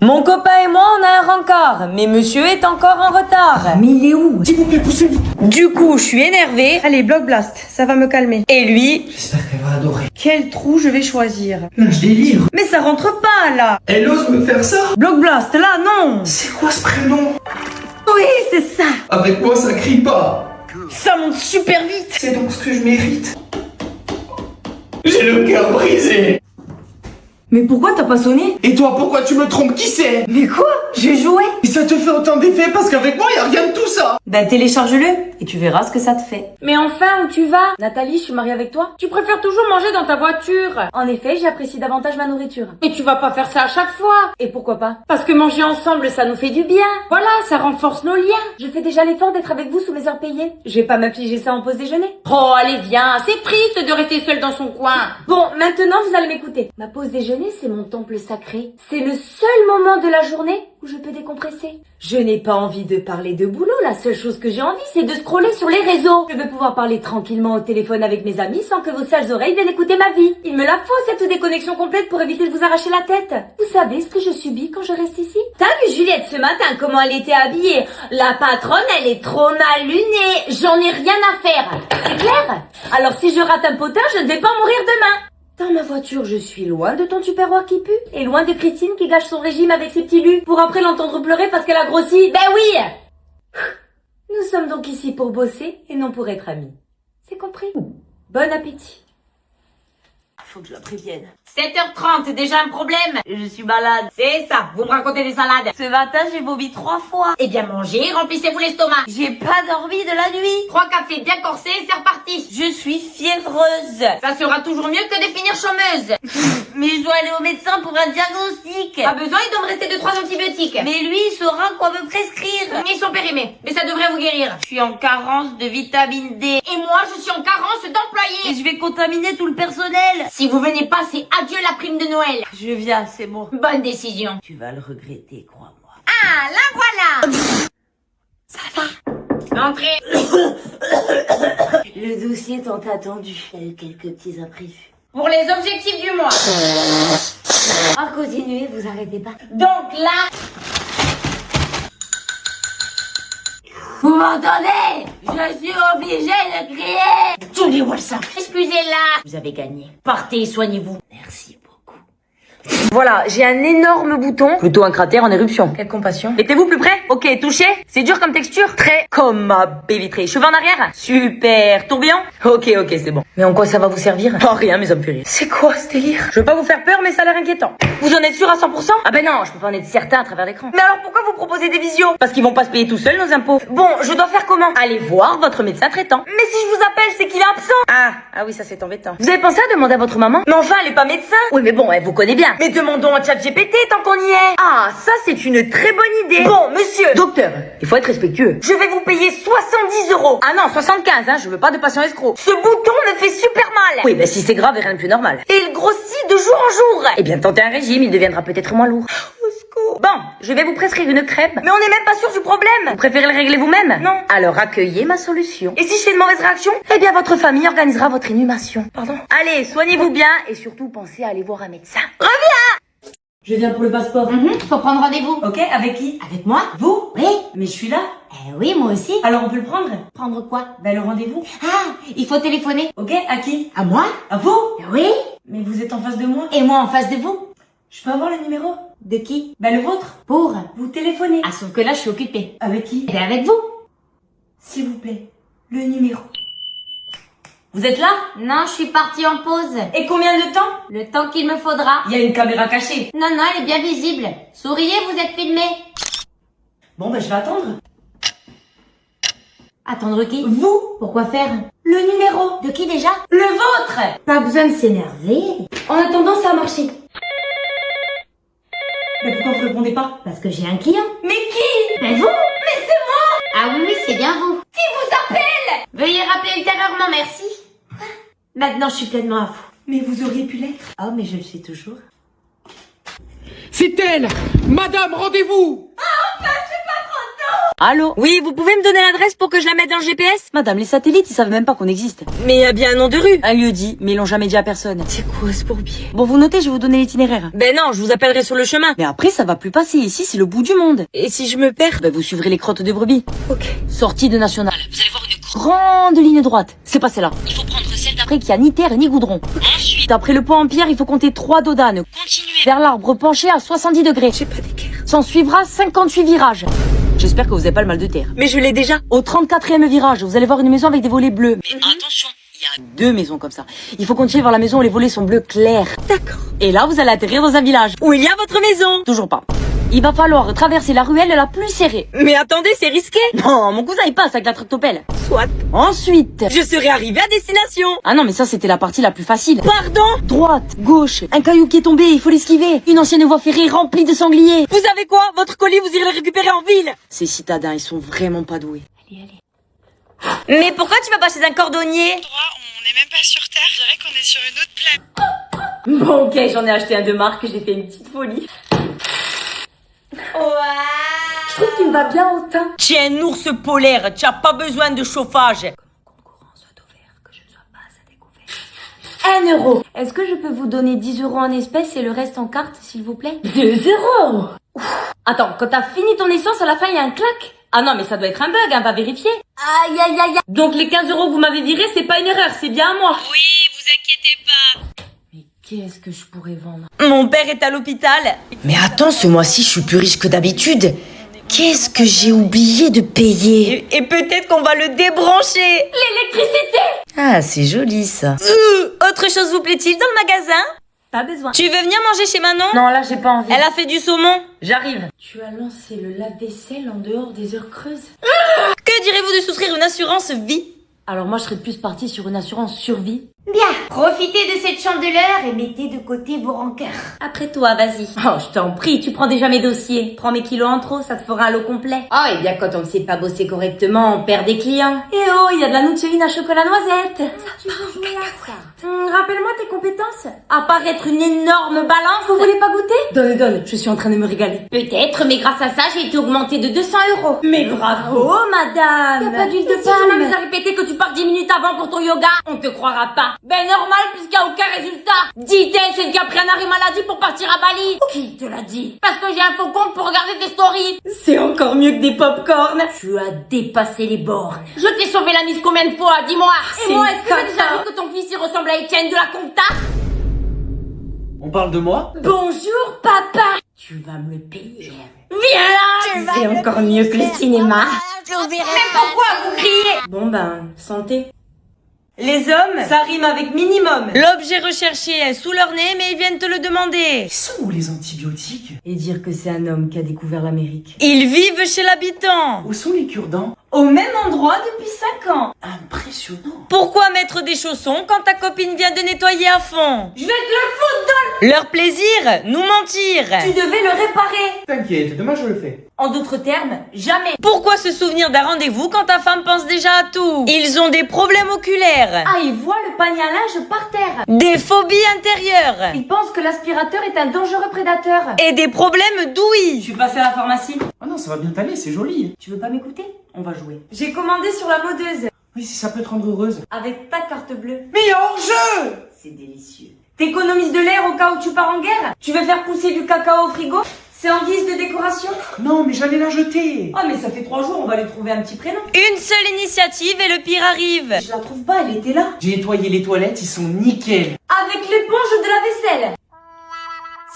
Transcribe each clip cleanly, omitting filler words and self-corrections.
Mon copain et moi, on a un rencard, mais monsieur est encore en retard. Mais il est où? S'il vous plaît, poussez-vous. Du coup, je suis énervée. Allez, Bloc Blast, ça va me calmer. Et lui, J'espère qu'elle va adorer. Quel trou je vais choisir? Là, je délire. Mais ça rentre pas, là! Elle ose me faire ça. Bloc Blast, là, non! C'est quoi ce prénom? Oui, c'est ça! Avec moi, ça crie pas. Ça monte super vite! C'est donc ce que je mérite. J'ai le cœur brisé. Mais pourquoi t'as pas sonné? Et toi, pourquoi tu me trompes? Qui c'est? Mais quoi? J'ai joué! Et ça te fait autant d'effet parce qu'avec moi, y a rien de tout ça. Ben télécharge-le et tu verras ce que ça te fait. mais enfin, où tu vas? Nathalie, je suis mariée avec toi. Tu préfères toujours manger dans ta voiture. En effet, j'apprécie davantage ma nourriture. Mais tu vas pas faire ça à chaque fois. Et pourquoi pas? Parce que manger ensemble, ça nous fait du bien. Voilà, ça renforce nos liens. Je fais déjà l'effort d'être avec vous sous mes heures payées. Je vais pas m'infliger ça en pause déjeuner. Oh, allez, viens. C'est triste de rester seule dans son coin. Bon, maintenant, vous allez m'écouter. Ma pause déjeuner, c'est mon temple sacré. C'est le seul moment de la journée où je peux décompresser. Je n'ai pas envie de parler de boulot. La seule chose que j'ai envie, c'est de scroller sur les réseaux. Je veux pouvoir parler tranquillement au téléphone avec mes amis sans que vos sales oreilles viennent écouter ma vie. Il me la faut, cette déconnexion complète, pour éviter de vous arracher la tête. Vous savez ce que je subis quand je reste ici? T'as vu Juliette ce matin, comment elle était habillée? La patronne, elle est trop mal lunée. J'en ai rien à faire. C'est clair? Alors si je rate un potin, je ne vais pas mourir demain. Dans ma voiture, je suis loin de ton tupperware qui pue et loin de Christine qui gâche son régime avec ses petits lus pour après l'entendre pleurer parce qu'elle a grossi. Ben oui! Nous sommes donc ici pour bosser et non pour être amis. C'est compris? Bon appétit. Faut que je la prévienne. 7h30, déjà un problème? Je suis malade. C'est ça, vous me racontez des salades. Ce matin, j'ai vomi 3 fois. Eh bien mangez, remplissez-vous l'estomac. J'ai pas dormi de la nuit. 3 cafés bien corsés, c'est reparti. Je suis fiévreuse. Ça sera toujours mieux que de finir chômeuse. Mais je dois aller au médecin pour un diagnostic. Pas besoin, il doit me rester 2-3 antibiotiques. Mais lui, il saura quoi me prescrire. Ils sont périmés, mais ça devrait vous guérir. Je suis en carence de vitamine D. Et moi, je suis en carence d'employés. Et je vais contaminer tout le personnel. Si vous venez pas, c'est adieu la prime de Noël. Je viens, c'est bon. Bonne décision. Tu vas le regretter, crois-moi. Ah, la voilà. Ça va. Entrez. Le dossier tant attendu. Il y a eu quelques petits imprévus. Pour les objectifs du mois. Ah, continuez, vous arrêtez pas. Donc là... Vous m'entendez? Je suis obligée de crier. Tournez-moi ça. Excusez-la. Vous avez gagné. Partez, soignez-vous. Merci beaucoup. Voilà, j'ai un énorme bouton. Plutôt un cratère en éruption. Quelle compassion. Mettez-vous plus près? Ok, touché. C'est dur comme texture? Très comme ma baie vitrée. Cheveux en arrière? Super. Tourbillon? Ok, c'est bon. Mais en quoi ça va vous servir? Oh, rien, mais ça me fait rire. C'est quoi ce délire? Je veux pas vous faire peur, mais ça a l'air inquiétant. Vous en êtes sûr à 100%? Ah ben non, je peux pas en être certain à travers l'écran. Mais alors pourquoi vous proposez des visios? Parce qu'ils vont pas se payer tout seuls nos impôts. Bon, je dois faire comment? Allez voir votre médecin traitant. Mais si je vous appelle, c'est qu'il est absent. Ah oui, ça c'est embêtant. Vous avez pensé à demander à votre maman? Mais enfin, elle est pas médecin. Oui, mais bon, elle vous connaît bien. Mais demandons à ChatGPT tant qu'on y est. Ah, ça c'est une très bonne idée. Bon, monsieur, docteur, il faut être respectueux. Je vais vous payer 70 €. Ah non, 75, hein, je veux pas de patient escroc. Ce bouton me fait super mal. Oui, ben si c'est grave, rien de plus normal. Et il grossit de jour en jour. Eh bien, tentez un régime, il deviendra peut-être moins lourd. Au secours. Bon, je vais vous prescrire une crème. Mais on n'est même pas sûr du problème. Vous préférez le régler vous-même? Non. Alors accueillez ma solution. Et si je fais une mauvaise réaction? Eh bien, votre famille organisera votre inhumation. Pardon? Allez, soignez-vous bien et surtout pensez à aller voir un médecin. Reviens! Je viens pour le passeport. Faut prendre rendez-vous. Ok, avec qui? Avec moi? Vous? Oui. Mais je suis là. Oui, moi aussi. Alors on peut le prendre? Prendre quoi? Ben le rendez-vous. Ah, il faut téléphoner. Ok, à qui? À moi? À vous? Oui. Mais vous êtes en face de moi? Et moi en face de vous? Je peux avoir le numéro? De qui? Ben le vôtre. Pour? Vous téléphonez. Ah, sauf que là, je suis occupée. Avec qui? Eh bien, avec vous. S'il vous plaît, le numéro. Vous êtes là? Non, je suis partie en pause. Et combien de temps? Le temps qu'il me faudra. Il y a une caméra cachée. Non, elle est bien visible. Souriez, vous êtes filmé. Bon ben je vais attendre. Attendre qui? Vous? Pourquoi faire? Le numéro. De qui déjà? Le vôtre. Pas besoin de s'énerver. En attendant, ça a marché. Mais pourquoi vous répondez pas? Parce que j'ai un client. Mais qui? Ben vous? Mais c'est moi. Ah oui, c'est bien vous. Qui vous appelle? Veuillez rappeler ultérieurement, merci. Maintenant, je suis pleinement à vous. Mais vous auriez pu l'être. Oh, mais je le suis toujours. C'est elle. Madame, rendez-vous. Enfin, c'est pas trop tôt. Allô? Oui, vous pouvez me donner l'adresse pour que je la mette dans le GPS? Madame, les satellites, ils savent même pas qu'on existe. Mais il y a bien un nom de rue. Un lieu dit, mais ils l'ont jamais dit à personne. C'est quoi ce bourbier? Bon, vous notez, je vais vous donner l'itinéraire. Ben non, je vous appellerai sur le chemin. Mais après, ça va plus passer. Ici, c'est le bout du monde. Et si je me perds? Ben vous suivrez les crottes de brebis. Ok. Sortie de Nationale. Vous allez voir une grande ligne droite. C'est pas celle-là. Il faut prendre celle d'après qui a ni terre ni goudron. Ensuite, après le pont en pierre, il faut compter 3 dodanes. Continuez vers l'arbre penché à 70 degrés. J'ai pas d'équerre. S'en suivra 58 virages. J'espère que vous avez pas le mal de terre. Mais je l'ai déjà. Au 34e virage, vous allez voir une maison avec des volets bleus. Mais attention, il y a 2 maisons comme ça. Il faut continuer vers la maison où les volets sont bleus clairs. D'accord. Et là, vous allez atterrir dans un village où il y a votre maison. Toujours pas. Il va falloir traverser la ruelle la plus serrée. Mais attendez, c'est risqué. Non, mon cousin il passe avec la tractopelle. Soit. Ensuite, je serai arrivé à destination. Ah non, mais ça c'était la partie la plus facile. Pardon? Droite, gauche, un caillou qui est tombé, il faut l'esquiver. Une ancienne voie ferrée remplie de sangliers. Vous savez quoi? Votre colis, vous irez le récupérer en ville. Ces citadins, ils sont vraiment pas doués. Allez, allez. Mais pourquoi tu vas pas chez un cordonnier? On n'est même pas sur Terre, je dirais qu'on est sur une autre planète. Bon, ok, j'en ai acheté un de marque, j'ai fait une petite folie. Je trouve qu'il me va bien au teint. Tu es un ours polaire, tu as pas besoin de chauffage. Que mon compte courant soit ouvert, que je ne sois pas à découvert. 1 euro. Est-ce que je peux vous donner 10 euros en espèces et le reste en carte, s'il vous plaît? 2 euros. Ouf. Attends, quand t'as fini ton essence, à la fin, il y a un clac. Ah non, mais ça doit être un bug, hein, va vérifier. Aïe, aïe, aïe, aïe. Donc les 15 euros que vous m'avez virés, c'est pas une erreur, c'est bien à moi. Oui, vous inquiétez pas. Qu'est-ce que je pourrais vendre? Mon père est à l'hôpital. Mais attends, ce mois-ci, je suis plus riche que d'habitude. Qu'est-ce que j'ai oublié de payer? Et peut-être qu'on va le débrancher. L'électricité! Ah, c'est joli, ça. Autre chose vous plaît-il dans le magasin? Pas besoin. Tu veux venir manger chez Manon? Non, là, j'ai pas envie. Elle a fait du saumon. J'arrive. Tu as lancé le lave-vaisselle en dehors des heures creuses? Que direz-vous de souscrire une assurance vie? Alors moi, je serais plus partie sur une assurance survie. Bien, profitez de cette chandeleur et mettez de côté vos rancœurs. Après toi, vas-y. Oh, je t'en prie, tu prends déjà mes dossiers. Prends mes kilos en trop, ça te fera un lot complet. Oh, et bien quand on ne sait pas bosser correctement, on perd des clients. Et oh, il y a de la nouteline à chocolat noisette. Rappelle-moi tes compétences. Apparaître une énorme balance. Vous voulez pas goûter? Donne, je suis en train de me régaler. Peut-être, mais grâce à ça, j'ai été augmentée de 200 euros. Mais bravo, madame. Y a pas d'huile de Si tu palme. m'amuses à répéter que tu pars 10 minutes avant pour ton yoga, on te croira pas. Ben normal, puisqu'il n'y a aucun résultat. Dis-t-elle, c'est qui a pris un arrêt maladie pour partir à Bali. Qui te l'a dit? Parce que j'ai un faux compte pour regarder tes stories. C'est encore mieux que des pop-corn. Tu as dépassé les bornes. Je t'ai sauvé la mise combien de fois, dis-moi. Et moi, est-ce que comme t'as déjà ça. vu que ton fils il ressemble à Étienne de la Compta? On parle de moi? Bonjour, papa. Tu vas me le payer. Viens là. C'est encore mieux que le cinéma. Mais pourquoi vous criez? Bon ben, santé. Les hommes, ça rime avec minimum. L'objet recherché est sous leur nez, mais ils viennent te le demander. Ils sont où les antibiotiques? Et dire que c'est un homme qui a découvert l'Amérique. Ils vivent chez l'habitant. Où sont les cure-dents? Au même endroit depuis 5 ans. Impressionnant. Pourquoi mettre des chaussons quand ta copine vient de nettoyer à fond? Je vais te le foutre dans Leur plaisir, nous mentir. Tu devais le réparer. T'inquiète, demain je le fais. En d'autres termes, jamais. Pourquoi se souvenir d'un rendez-vous quand ta femme pense déjà à tout? Ils ont des problèmes oculaires. Ah, il voit le panier à linge par terre. Des phobies intérieures. Il pense que l'aspirateur est un dangereux prédateur. Et des problèmes d'ouïe. Je suis passée à la pharmacie. Ah non, ça va bien t'aller, c'est joli. Tu veux pas m'écouter? On va jouer. J'ai commandé sur la modeuse. Oui, si ça peut te rendre heureuse. Avec ta carte bleue. Mais il y a hors-jeu! C'est délicieux. T'économises de l'air au cas où tu pars en guerre? Tu veux faire pousser du cacao au frigo? C'est en guise de décoration? Non, mais j'allais la jeter. Oh mais ça fait 3 jours, on va lui trouver un petit prénom. Une seule initiative et le pire arrive. Je la trouve pas, elle était là. J'ai nettoyé les toilettes, ils sont nickel. Avec l'éponge de la vaisselle.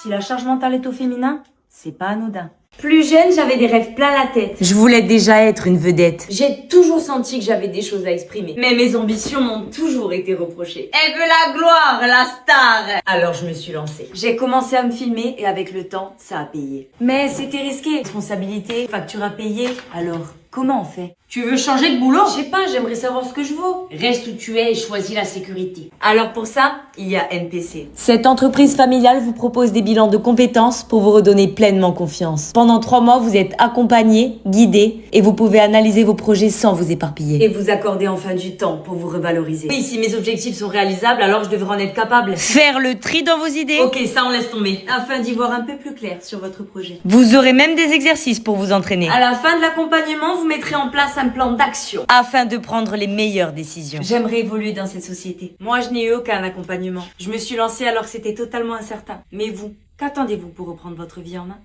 Si la charge mentale est au féminin, c'est pas anodin. Plus jeune, j'avais des rêves plein la tête. Je voulais déjà être une vedette. J'ai toujours senti que j'avais des choses à exprimer. Mais mes ambitions m'ont toujours été reprochées. Elle veut la gloire, la star. Alors je me suis lancée. J'ai commencé à me filmer et avec le temps, ça a payé. Mais c'était risqué. Responsabilité, facture à payer. Alors, comment on fait? Tu veux changer de boulot? Je sais pas, j'aimerais savoir ce que je vaux. Reste où tu es et choisis la sécurité. Alors pour ça, il y a MPC. Cette entreprise familiale vous propose des bilans de compétences pour vous redonner pleinement confiance. Pendant 3 mois, vous êtes accompagné, guidé et vous pouvez analyser vos projets sans vous éparpiller. Et vous accorder enfin du temps pour vous revaloriser. Oui, si mes objectifs sont réalisables, alors je devrais en être capable. Faire le tri dans vos idées. Ok, ça on laisse tomber. Afin d'y voir un peu plus clair sur votre projet. Vous aurez même des exercices pour vous entraîner. À la fin de l'accompagnement, vous mettrez en place un plan d'action afin de prendre les meilleures décisions. J'aimerais évoluer dans cette société. Moi, je n'ai eu aucun accompagnement. Je me suis lancée alors que c'était totalement incertain. Mais vous, qu'attendez-vous pour reprendre votre vie en main?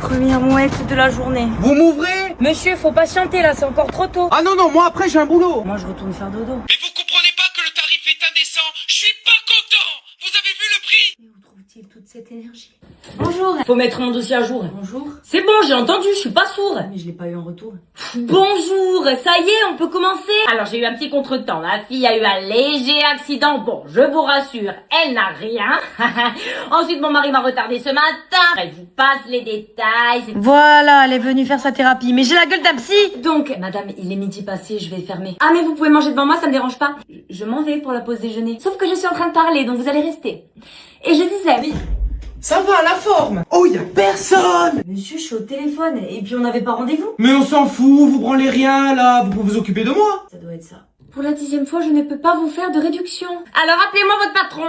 Première mouette de la journée. Vous m'ouvrez? Monsieur, faut patienter là, c'est encore trop tôt. Ah non, moi après j'ai un boulot. Moi, je retourne faire dodo. Mais vous comprenez pas que le tarif est indécent? Je suis pas content! Vous avez vu le prix? Mais où trouve-t-il toute cette énergie? Bonjour. Faut mettre mon dossier à jour. Bonjour. C'est bon, j'ai entendu, je suis pas sourde. Mais je l'ai pas eu en retour. Bonjour, ça y est, on peut commencer. Alors j'ai eu un petit contretemps, ma fille a eu un léger accident. Bon, je vous rassure, elle n'a rien. Ensuite mon mari m'a retardé ce matin. Elle vous passe les détails. Voilà, elle est venue faire sa thérapie. Mais j'ai la gueule d'un psy. Donc, madame, il est midi passé, je vais fermer. Ah mais vous pouvez manger devant moi, ça me dérange pas. Je m'en vais pour la pause déjeuner. Sauf que je suis en train de parler, donc vous allez rester. Et je disais... Oui. Ça va, la forme. Oh, y a personne. Monsieur, je suis au téléphone. Et puis on n'avait pas rendez-vous. Mais on s'en fout, vous branlez rien là, vous pouvez vous occuper de moi. Ça doit être ça. Pour la 10e fois, je ne peux pas vous faire de réduction. Alors appelez-moi votre patron.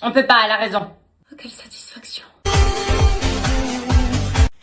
On peut pas, elle a raison. Oh, quelle satisfaction.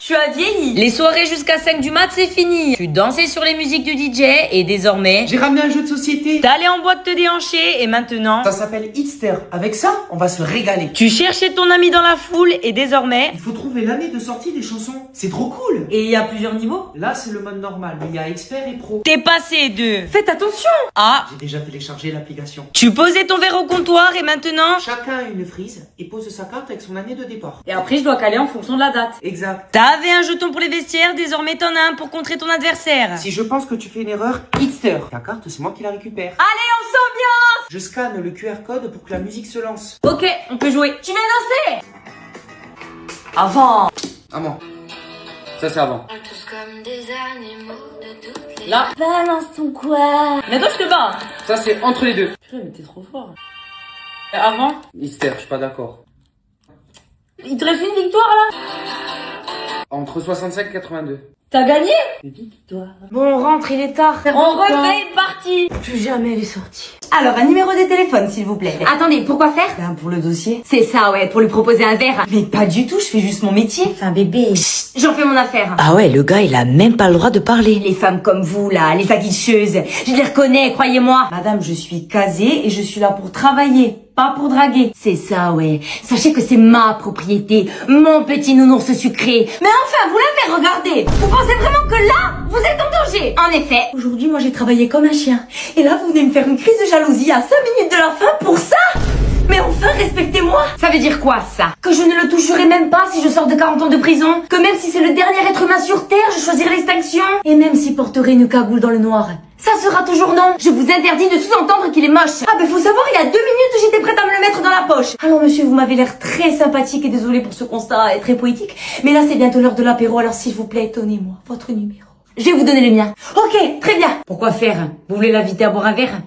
Tu as vieilli. Les soirées jusqu'à 5 du mat, c'est fini. Tu dansais sur les musiques du DJ et désormais... J'ai ramené un jeu de société. T'es allé en boîte te déhancher et maintenant... Ça s'appelle Hitster. Avec ça, on va se régaler. Tu cherchais ton ami dans la foule et désormais... Il faut trouver l'année de sortie des chansons. C'est trop cool. Et il y a plusieurs niveaux. Là, c'est le mode normal, mais il y a expert et pro. T'es passé de... Faites attention. Ah, J'ai déjà téléchargé l'application. tu posais ton verre au comptoir et maintenant... Chacun a une frise et pose sa carte avec son année de départ. Et après, je dois caler en fonction de la date. Exact. T'avais un jeton pour les vestiaires, désormais t'en as un pour contrer ton adversaire. Si je pense que tu fais une erreur, Hitster. Ta carte, c'est moi qui la récupère. Allez, on s'ambiance. Je scanne le QR code pour que la musique se lance. Ok, on peut jouer. Tu viens danser. Avant. Avant. Ça, c'est avant. Là. Balance ton quoi. Mais toi, je te bats. Ça, c'est entre les deux. Purée, mais t'es trop fort. Et avant, Hitster, je suis pas d'accord. il te reste une victoire là. Entre 65 et 82. T'as gagné. Bon, on rentre, il est tard. On refait une partie. Plus jamais les sorties. Alors, un numéro de téléphone, s'il vous plaît. Attendez, pourquoi faire? Ben, pour le dossier. C'est ça, ouais, pour lui proposer un verre. Mais pas du tout, je fais juste mon métier. Enfin, bébé. Chut, j'en fais mon affaire. Ah ouais, le gars, il a même pas le droit de parler. Les femmes comme vous, là, les aguicheuses, je les reconnais, croyez-moi. Madame, je suis casée et je suis là pour travailler, pas pour draguer. C'est ça, ouais. Sachez que c'est ma propriété, mon petit nounours sucré. Mais enfin, vous l'avez regardé. Vous pensez vraiment que là, vous êtes en danger? En effet. Aujourd'hui, moi, j'ai travaillé comme un chien. Et là, vous venez me faire une crise de jalousie à 5 minutes de la fin pour ça? Mais enfin, respectez-moi. Ça veut dire quoi, ça? Que je ne le toucherai même pas si je sors de 40 ans de prison? Que même si c'est le dernier être humain sur Terre, je choisirai l'extinction? Et même s'il porterait une cagoule dans le noir? Ça sera toujours non. Je vous interdis de sous-entendre qu'il est moche. Ah ben faut savoir, il y a 2 minutes, j'étais prête à me le mettre dans la poche. Alors monsieur, vous m'avez l'air très sympathique et désolé pour ce constat très poétique. Mais là, c'est bientôt l'heure de l'apéro, alors s'il vous plaît, donnez-moi votre numéro. Je vais vous donner le mien. Ok, très bien. Pourquoi faire? Vous voulez l'inviter à boire un verre?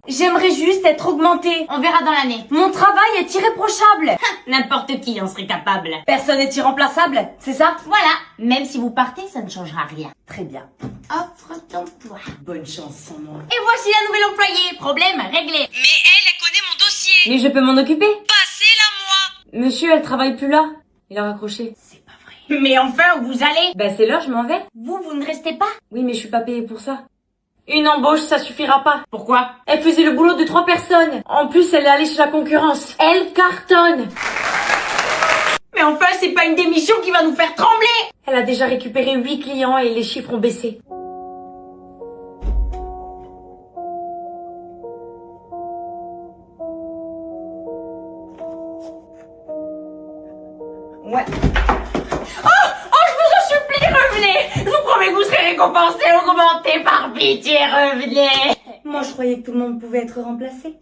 J'aimerais juste être augmentée. On verra dans l'année. Mon travail est irréprochable. N'importe qui en serait capable. Personne n'est irremplaçable, c'est ça? Voilà. Même si vous partez, ça ne changera rien. Très bien. Offre d'emploi. Bonne chance sans moi. Et voici la nouvelle employée. Problème réglé. Mais elle connaît mon dossier. Mais je peux m'en occuper. Passez-la moi. Monsieur, elle travaille plus là. Il a raccroché. C'est pas vrai. Mais enfin, où vous allez? Ben c'est l'heure, je m'en vais. Vous ne restez pas? Oui, mais je suis pas payée pour ça. Une embauche, ça suffira pas. Pourquoi? Elle faisait le boulot de 3 personnes. En plus, elle est allée chez la concurrence. Elle cartonne. Mais enfin, c'est pas une démission qui va nous faire trembler. Elle a déjà récupéré 8 clients et les chiffres ont baissé. Ouais. Oh, je vous en supplie, revenez. Je vous promets que vous serez récompensé, augmenté, par pitié, revenez. Moi, je croyais que tout le monde pouvait être remplacé.